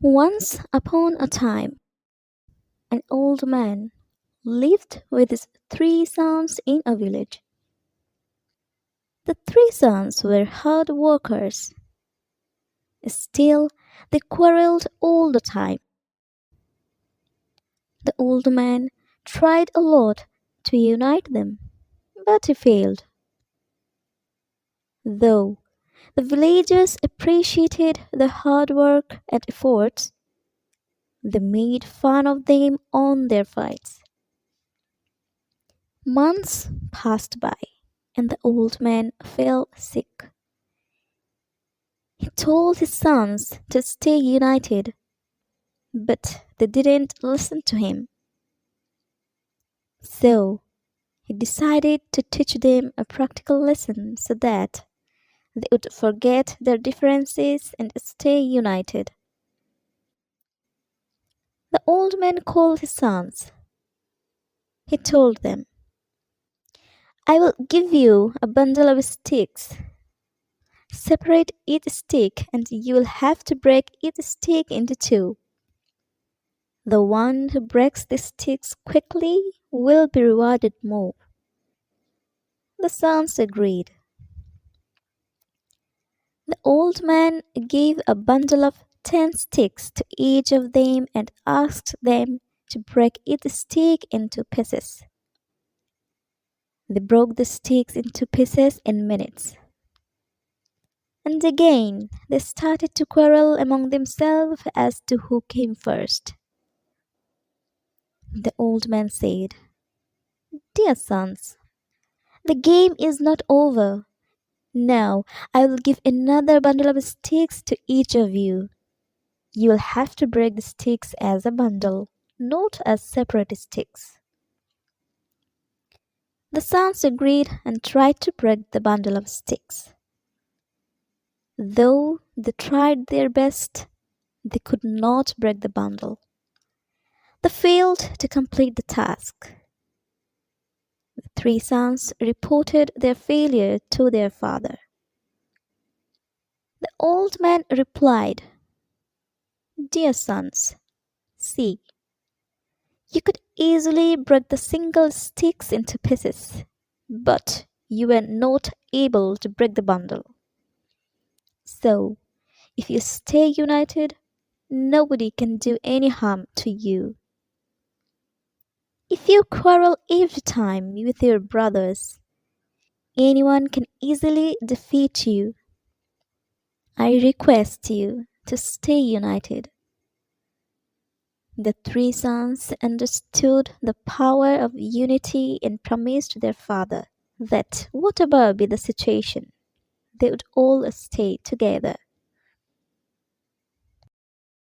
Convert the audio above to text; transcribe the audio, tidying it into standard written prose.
Once upon a time, an old man lived with his three sons in a village. The three sons were hard workers. Still, they quarreled all the time. The old man tried a lot to unite them, but he failed. Though the villagers appreciated the hard work and efforts, they made fun of them on their fights. Months passed by, and the old man fell sick. He told his sons to stay united, but they didn't listen to him. So he decided to teach them a practical lesson so that they would forget their differences and stay united. The old man called his sons. He told them, I will give you a bundle of sticks. Separate each stick, and you will have to break each stick into two. The one who breaks the sticks quickly will be rewarded more. The sons agreed. The old man gave a bundle of 10 sticks to each of them and asked them to break each stick into pieces. They broke the sticks into pieces in minutes. And again they started to quarrel among themselves as to who came first. The old man said, Dear sons, the game is not over. Now I will give another bundle of sticks to each of you. You will have to break the sticks as a bundle, not as separate sticks. The sons agreed and tried to break the bundle of sticks. Though they tried their best, they could not break the bundle. They failed to complete the task. The three sons reported their failure to their father. The old man replied, Dear sons, see, you could easily break the single sticks into pieces, but you were not able to break the bundle. So, if you stay united, nobody can do any harm to you. If you quarrel every time with your brothers, anyone can easily defeat you. I request you to stay united. The three sons understood the power of unity and promised their father that whatever be the situation, they would all stay together.